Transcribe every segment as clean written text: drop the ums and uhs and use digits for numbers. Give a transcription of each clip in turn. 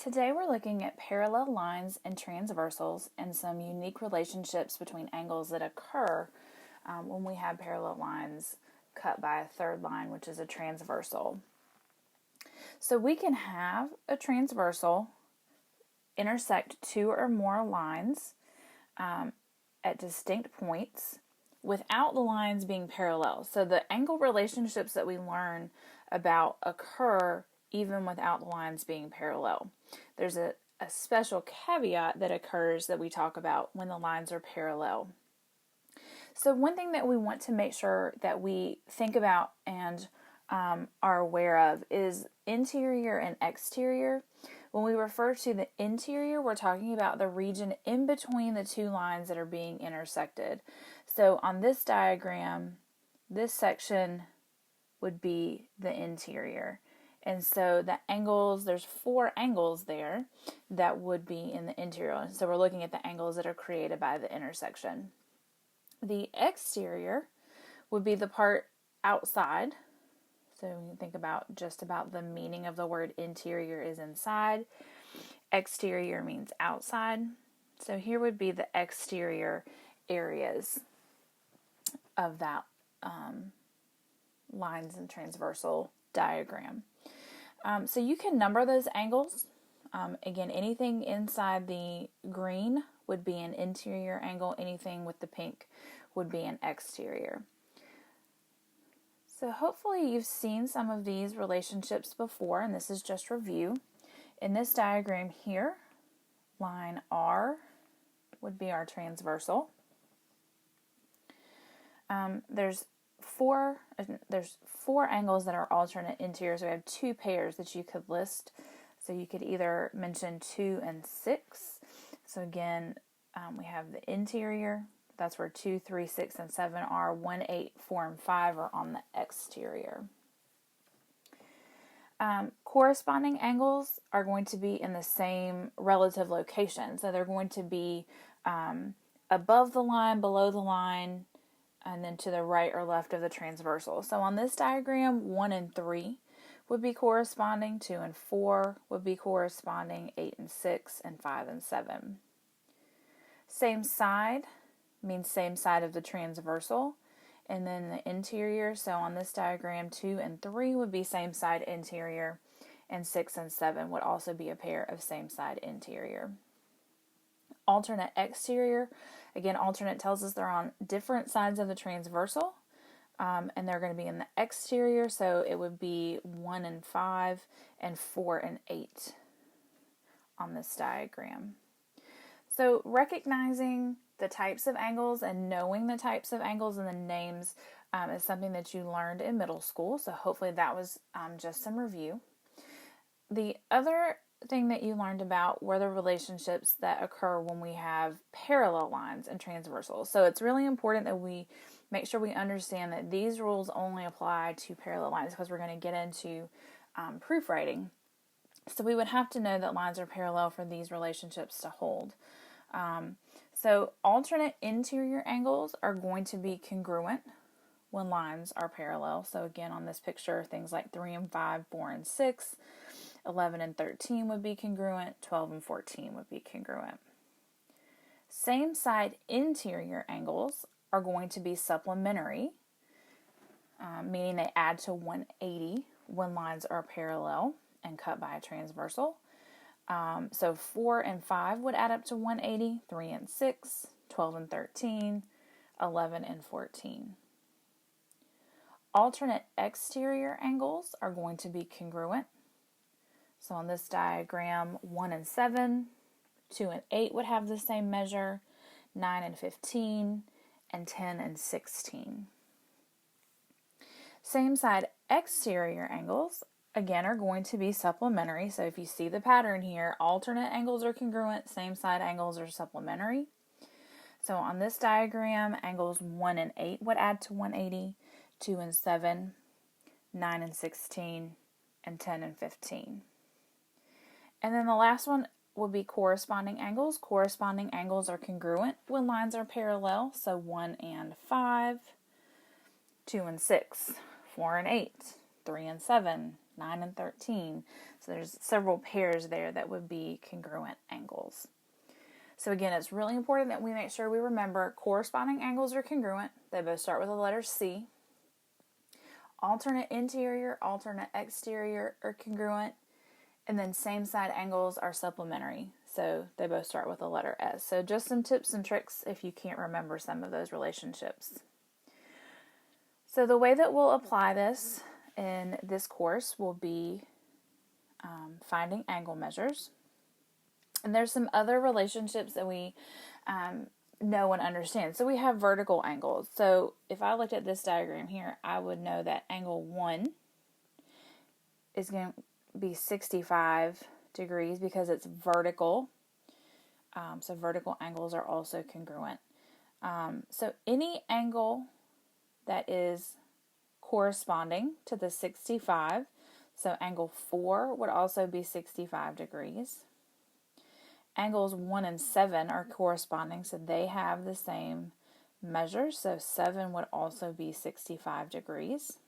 Today we're looking at parallel lines and transversals and some unique relationships between angles that occur when we have parallel lines cut by a third line, which is a transversal. So we can have a transversal intersect two or more lines at distinct points without the lines being parallel. So the angle relationships that we learn about occur even without the lines being parallel. There's a special caveat that occurs that we talk about when the lines are parallel. So one thing that we want to make sure that we think about and are aware of is interior and exterior. When we refer to the interior, we're talking about the region in between the two lines that are being intersected. So on this diagram, this section would be the interior. And so the angles, there's 4 angles there that would be in the interior. So we're looking at the angles that are created by the intersection. The exterior would be the part outside. So when you think about just about the meaning of the word interior is inside. Exterior means outside. So here would be the exterior areas of that lines and transversal diagram. So you can number those angles. Again, anything inside the green would be an interior angle. Anything with the pink would be an exterior. So hopefully you've seen some of these relationships before, and this is just review. In this diagram here, line R would be our transversal. There's four angles that are alternate interiors. We have 2 pairs that you could list. So you could either mention 2 and 6. So again, we have the interior. That's where 2, 3, 6, and 7 are. 1, 8, 4, and 5 are on the exterior. Corresponding angles are going to be in the same relative location. So they're going to be above the line, below the line, and then to the right or left of the transversal. So on this diagram, 1 and 3 would be corresponding, 2 and 4 would be corresponding, 8 and 6, and 5 and 7. Same side means same side of the transversal, and then the interior. So on this diagram, 2 and 3 would be same side interior, and 6 and 7 would also be a pair of same side interior. Alternate exterior, again, alternate tells us they're on different sides of the transversal, and they're going to be in the exterior, so it would be 1 and 5 and 4 and 8 on this diagram. So recognizing the types of angles and knowing the types of angles and the names is something that you learned in middle school, so hopefully that was just some review. The other thing that you learned about were the relationships that occur when we have parallel lines and transversals. So it's really important that we make sure we understand that these rules only apply to parallel lines because we're going to get into proofwriting. So we would have to know that lines are parallel for these relationships to hold. So alternate interior angles are going to be congruent when lines are parallel. So again, on this picture, things like 3 and 5, 4 and 6, 11 and 13 would be congruent, 12 and 14 would be congruent. Same side interior angles are going to be supplementary, meaning they add to 180 when lines are parallel and cut by a transversal. So 4 and 5 would add up to 180, 3 and 6, 12 and 13, 11 and 14. Alternate exterior angles are going to be congruent. So on this diagram, 1 and 7, 2 and 8 would have the same measure, 9 and 15, and 10 and 16. Same side exterior angles, again, are going to be supplementary. So if you see the pattern here, alternate angles are congruent, same side angles are supplementary. So on this diagram, angles 1 and 8 would add to 180, 2 and 7, 9 and 16, and 10 and 15. And then the last one would be corresponding angles. Corresponding angles are congruent when lines are parallel. So 1 and 5, 2 and 6, 4 and 8, 3 and 7, 9 and 13. So there's several pairs there that would be congruent angles. So again, it's really important that we make sure we remember corresponding angles are congruent. They both start with the letter C. Alternate interior, alternate exterior are congruent. And then same side angles are supplementary. So they both start with the letter S. So just some tips and tricks if you can't remember some of those relationships. So the way that we'll apply this in this course will be finding angle measures. And there's some other relationships that we know and understand. So we have vertical angles. So if I looked at this diagram here, I would know that angle 1 is going to be 65 degrees because it's vertical. So vertical angles are also congruent. So any angle that is corresponding to the 65, so angle 4 would also be 65 degrees. Angles 1 and 7 are corresponding, so they have the same measure, so 7 would also be 65 degrees.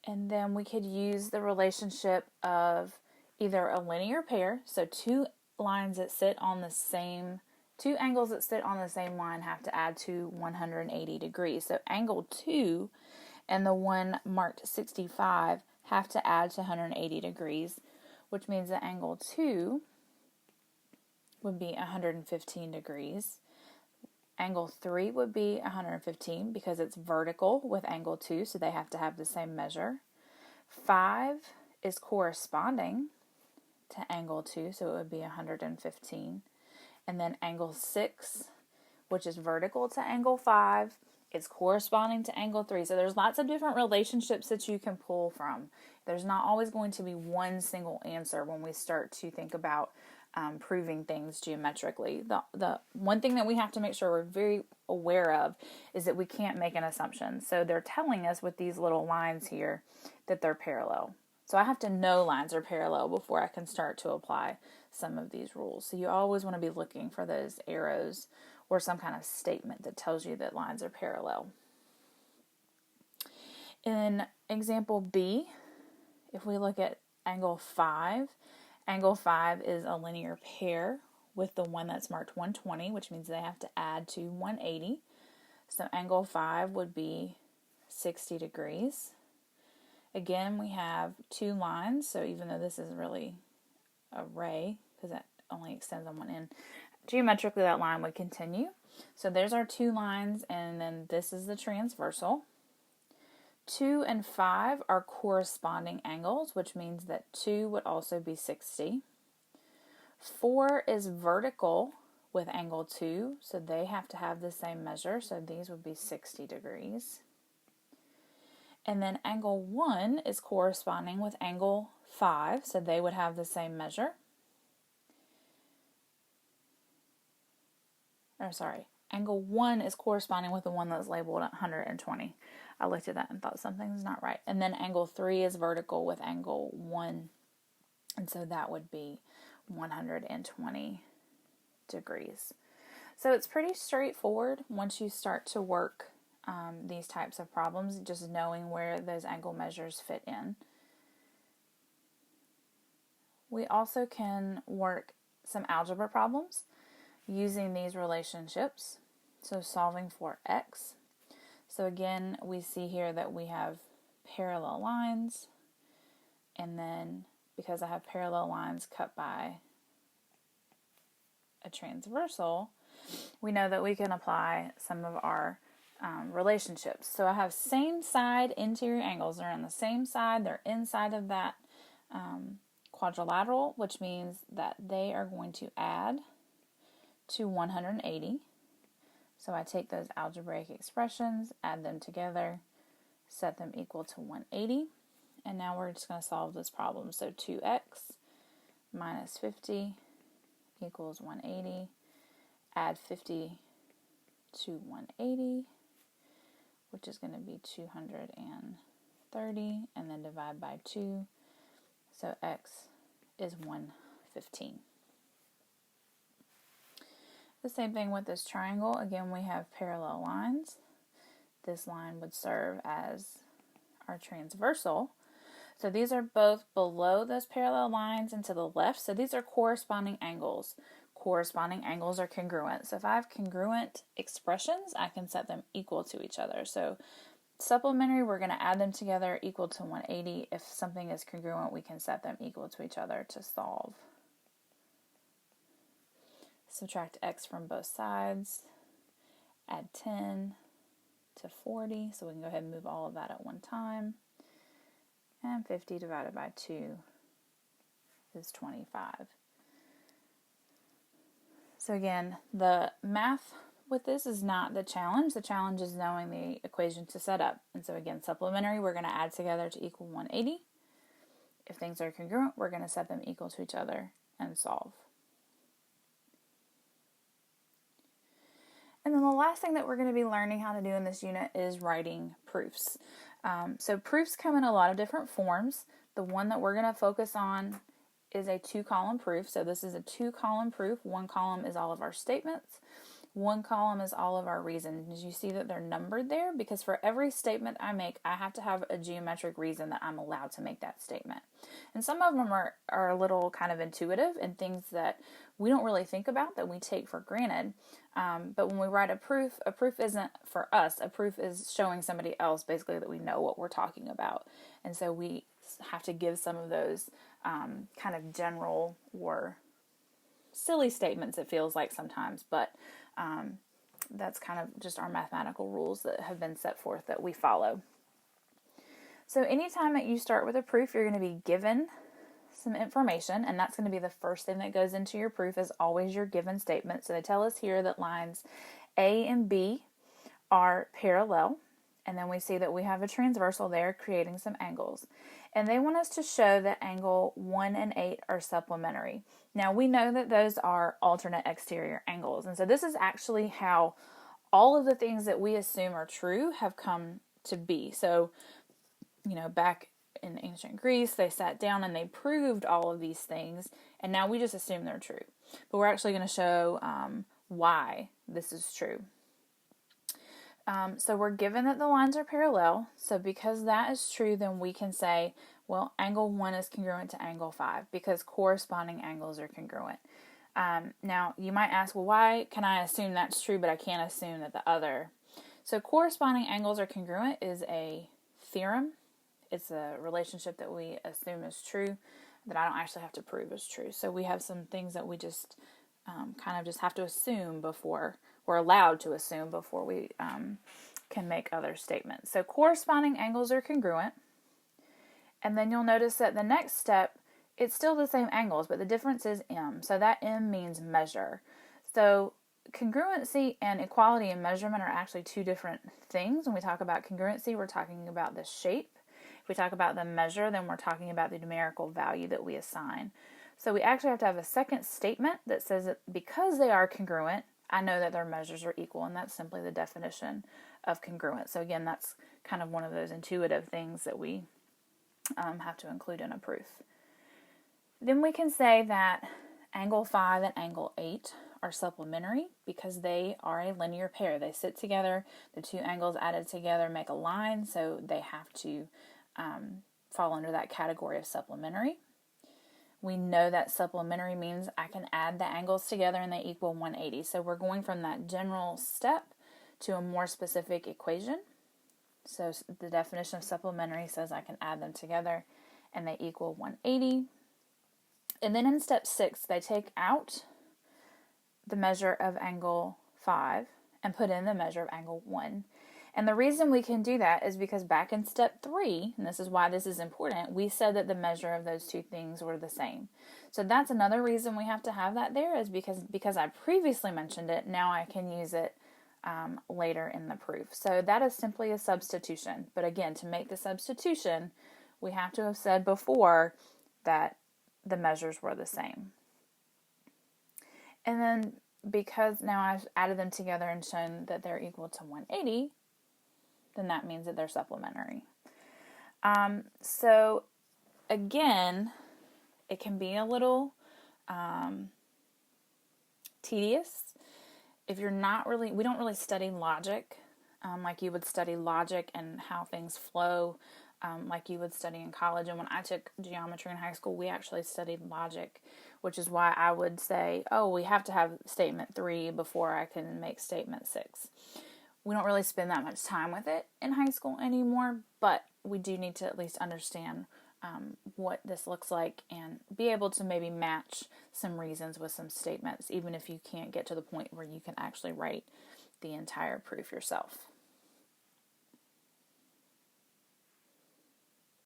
And then we could use the relationship of either a linear pair, so two angles that sit on the same line have to add to 180 degrees. So angle 2 and the one marked 65 have to add to 180 degrees, which means that angle 2 would be 115 degrees. Angle 3 would be 115 because it's vertical with angle 2, so they have to have the same measure. 5 is corresponding to angle 2, so it would be 115. And then angle 6, which is vertical to angle 5, is corresponding to angle 3. So there's lots of different relationships that you can pull from. There's not always going to be one single answer when we start to think about proving things geometrically. The one thing that we have to make sure we're very aware of is that we can't make an assumption. So they're telling us with these little lines here that they're parallel. So I have to know lines are parallel before I can start to apply some of these rules. So you always want to be looking for those arrows or some kind of statement that tells you that lines are parallel. In example B, if we look at angle 5 is a linear pair with the one that's marked 120, which means they have to add to 180. So angle 5 would be 60 degrees. Again, we have two lines, so even though this is really a ray, because that only extends on one end, geometrically that line would continue. So there's our two lines, and then this is the transversal. 2 and 5 are corresponding angles, which means that 2 would also be 60. 4 is vertical with angle 2, so they have to have the same measure, so these would be 60 degrees. And then angle 1 is corresponding with angle 5, so they would have the same measure. Angle 1 is corresponding with the one that's labeled 120. I looked at that and thought something's not right. And then angle 3 is vertical with angle 1, and so that would be 120 degrees. So it's pretty straightforward once you start to work these types of problems, just knowing where those angle measures fit in. We also can work some algebra problems using these relationships. So solving for x. So again, we see here that we have parallel lines, and then because I have parallel lines cut by a transversal, we know that we can apply some of our relationships. So I have same side interior angles. They're on the same side. They're inside of that quadrilateral, which means that they are going to add to 180. So I take those algebraic expressions, add them together, set them equal to 180, and now we're just going to solve this problem. So 2x minus 50 equals 180. Add 50 to 180, which is going to be 230, and then divide by 2. So x is 115. The same thing with this triangle. Again, we have parallel lines. This line would serve as our transversal. So these are both below those parallel lines and to the left. So these are corresponding angles. Corresponding angles are congruent. So if I have congruent expressions, I can set them equal to each other. So supplementary, we're going to add them together equal to 180. If something is congruent, we can set them equal to each other to solve. Subtract x from both sides. Add 10 to 40. So we can go ahead and move all of that at one time. And 50 divided by 2 is 25. So again, the math with this is not the challenge. The challenge is knowing the equation to set up. And so again, supplementary, we're going to add together to equal 180. If things are congruent, we're going to set them equal to each other and solve. And then the last thing that we're going to be learning how to do in this unit is writing proofs. So proofs come in a lot of different forms. The one that we're going to focus on is a 2-column proof. So this is a 2-column proof. One column is all of our statements. One column is all of our reasons. You see that they're numbered there because for every statement I make, I have to have a geometric reason that I'm allowed to make that statement. And some of them are a little kind of intuitive and things that we don't really think about that we take for granted. But when we write a proof isn't for us. A proof is showing somebody else basically that we know what we're talking about. And so we have to give some of those kind of general or silly statements, it feels like sometimes, but that's kind of just our mathematical rules that have been set forth that we follow. So anytime that you start with a proof, you're going to be given some information, and that's going to be the first thing that goes into your proof is always your given statement. So they tell us here that lines A and B are parallel, and then we see that we have a transversal there creating some angles. And they want us to show that angle 1 and 8 are supplementary. Now we know that those are alternate exterior angles, and so this is actually how all of the things that we assume are true have come to be. So, back in ancient Greece, they sat down and they proved all of these things, and now we just assume they're true. But we're actually going to show why this is true. So we're given that the lines are parallel. So because that is true, then we can say, well, angle 1 is congruent to angle 5 because corresponding angles are congruent. Now, you might ask, well, why can I assume that's true, but I can't assume that the other? So corresponding angles are congruent is a theorem. It's a relationship that we assume is true that I don't actually have to prove is true. So we have some things that we just kind of just have to assume before we're allowed to assume before we can make other statements. So corresponding angles are congruent. And then you'll notice that the next step, it's still the same angles, but the difference is m. So that m means measure. So congruency and equality in measurement are actually two different things. When we talk about congruency, we're talking about the shape. If we talk about the measure, then we're talking about the numerical value that we assign. So we actually have to have a second statement that says that because they are congruent, I know that their measures are equal, and that's simply the definition of congruent. So again, that's kind of one of those intuitive things that we have to include in a proof. Then we can say that angle 5 and angle 8 are supplementary because they are a linear pair. They sit together, the two angles added together make a line, so they have to fall under that category of supplementary. We know that supplementary means I can add the angles together and they equal 180. So we're going from that general step to a more specific equation. So the definition of supplementary says I can add them together and they equal 180. And then in step 6, they take out the measure of angle 5 and put in the measure of angle 1. And the reason we can do that is because back in step 3, and this is why this is important, we said that the measure of those two things were the same. So that's another reason we have to have that there is because I previously mentioned it, now I can use it later in the proof. So that is simply a substitution. But again, to make the substitution, we have to have said before that the measures were the same. And then because now I've added them together and shown that they're equal to 180, then that means that they're supplementary. So again, it can be a little tedious. If you're not really, we don't really study logic like you would study logic and how things flow like you would study in college. And when I took geometry in high school, we actually studied logic, which is why I would say, oh, we have to have statement 3 before I can make statement 6. We don't really spend that much time with it in high school anymore, but we do need to at least understand what this looks like and be able to maybe match some reasons with some statements, even if you can't get to the point where you can actually write the entire proof yourself.